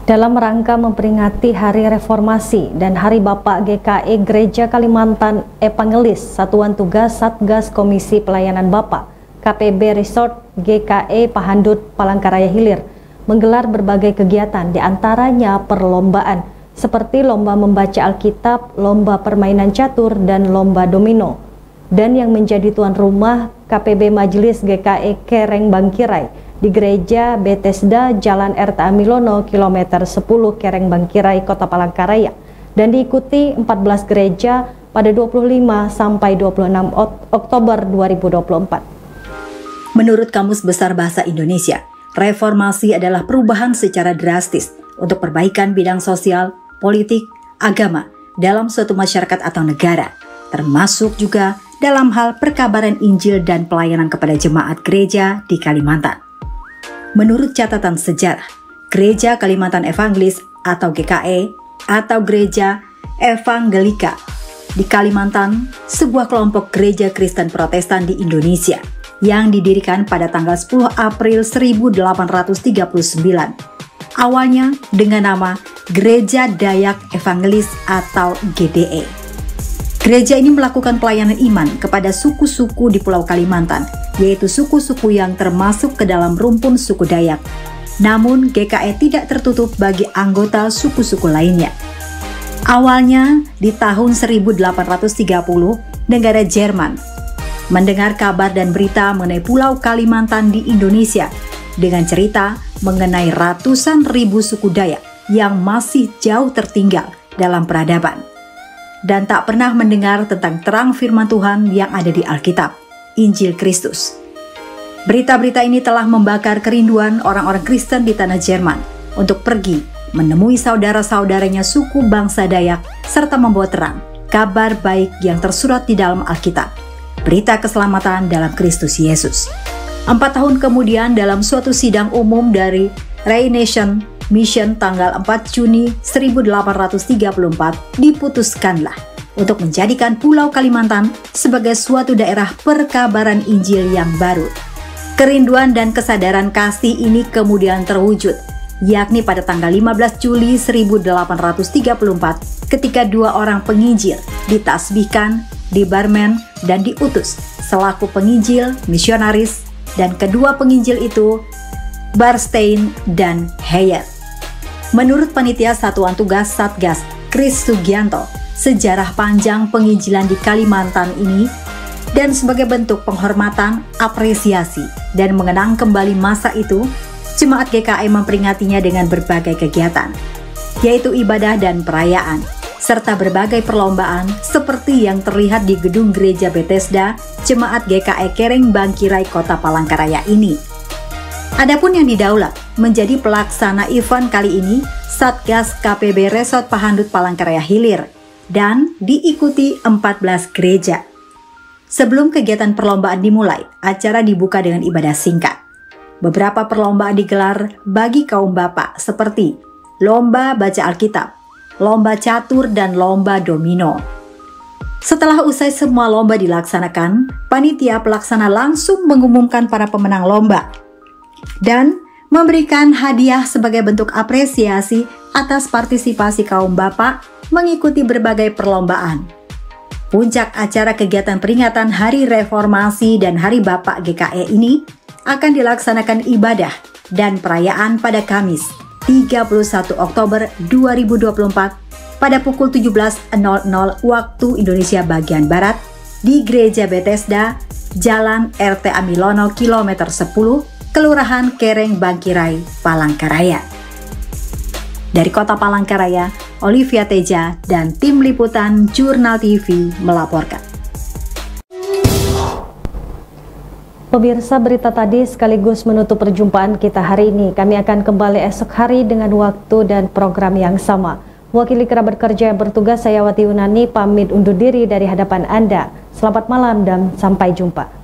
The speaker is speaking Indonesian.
Dalam rangka memperingati Hari Reformasi dan Hari Bapak GKE Gereja Kalimantan Evangelis Satuan Tugas Satgas Komisi Pelayanan Bapak KPB Resort GKE Pahandut Palangkaraya Hilir menggelar berbagai kegiatan, diantaranya perlombaan seperti lomba membaca Alkitab, lomba permainan catur, dan lomba domino. Dan yang menjadi tuan rumah KPB Majelis GKE Kereng Bangkirai di Gereja Bethesda Jalan RT Amilono kilometer 10 Kereng Bangkirai Kota Palangkaraya dan diikuti 14 gereja pada 25 sampai 26 Oktober 2024. Menurut Kamus Besar Bahasa Indonesia, reformasi adalah perubahan secara drastis untuk perbaikan bidang sosial, politik, agama dalam suatu masyarakat atau negara, termasuk juga dalam hal perkabaran Injil dan pelayanan kepada jemaat gereja di Kalimantan. Menurut catatan sejarah, Gereja Kalimantan Evangelis atau GKE atau Gereja Evangelika di Kalimantan, sebuah kelompok gereja Kristen Protestan di Indonesia yang didirikan pada tanggal 10 April 1839. Awalnya dengan nama Gereja Dayak Evangelis atau GDE. Gereja ini melakukan pelayanan iman kepada suku-suku di Pulau Kalimantan, yaitu suku-suku yang termasuk ke dalam rumpun suku Dayak. Namun GKE tidak tertutup bagi anggota suku-suku lainnya. Awalnya di tahun 1830, negara Jerman mendengar kabar dan berita mengenai Pulau Kalimantan di Indonesia dengan cerita mengenai ratusan ribu suku Dayak yang masih jauh tertinggal dalam peradaban dan tak pernah mendengar tentang terang firman Tuhan yang ada di Alkitab, Injil Kristus. Berita-berita ini telah membakar kerinduan orang-orang Kristen di tanah Jerman untuk pergi menemui saudara-saudaranya suku bangsa Dayak serta membawa terang kabar baik yang tersurat di dalam Alkitab, berita keselamatan dalam Kristus Yesus. 4 tahun kemudian dalam suatu sidang umum dari Re-Nation Mission tanggal 4 Juni 1834 diputuskanlah untuk menjadikan Pulau Kalimantan sebagai suatu daerah perkabaran Injil yang baru. Kerinduan dan kesadaran kasih ini kemudian terwujud, yakni pada tanggal 15 Juli 1834 ketika 2 orang penginjil ditasbihkan, dibarmen, dan diutus selaku penginjil misionaris, dan kedua penginjil itu Barstein dan Heyer. Menurut panitia Satuan Tugas Satgas Kris Sugianto, sejarah panjang penginjilan di Kalimantan ini dan sebagai bentuk penghormatan, apresiasi, dan mengenang kembali masa itu, jemaat GKE memperingatinya dengan berbagai kegiatan, yaitu ibadah dan perayaan, serta berbagai perlombaan seperti yang terlihat di gedung Gereja Bethesda Jemaat GKE Kereng Bangkirai Kota Palangkaraya ini. Adapun yang didaulat menjadi pelaksana event kali ini Satgas KPB Resort Pahandut Palangkaraya Hilir dan diikuti 14 gereja. Sebelum kegiatan perlombaan dimulai, acara dibuka dengan ibadah singkat. Beberapa perlombaan digelar bagi kaum bapak seperti lomba baca Alkitab, lomba catur, dan lomba domino. Setelah usai semua lomba dilaksanakan, panitia pelaksana langsung mengumumkan para pemenang lomba dan memberikan hadiah sebagai bentuk apresiasi atas partisipasi kaum bapak mengikuti berbagai perlombaan. Puncak acara kegiatan peringatan Hari Reformasi dan Hari Bapak GKE ini akan dilaksanakan ibadah dan perayaan pada Kamis 31 Oktober 2024 pada pukul 17.00 waktu Indonesia bagian Barat di Gereja Bethesda, Jalan RT Amilono kilometer 10, Kelurahan Kereng Bangkirai, Palangkaraya. Dari Kota Palangkaraya, Olivia Teja dan tim liputan Jurnal TV melaporkan. Pemirsa, berita tadi sekaligus menutup perjumpaan kita hari ini. Kami akan kembali esok hari dengan waktu dan program yang sama. Wakili kerabat kerja yang bertugas, saya Wati Yunani, pamit undur diri dari hadapan Anda. Selamat malam dan sampai jumpa.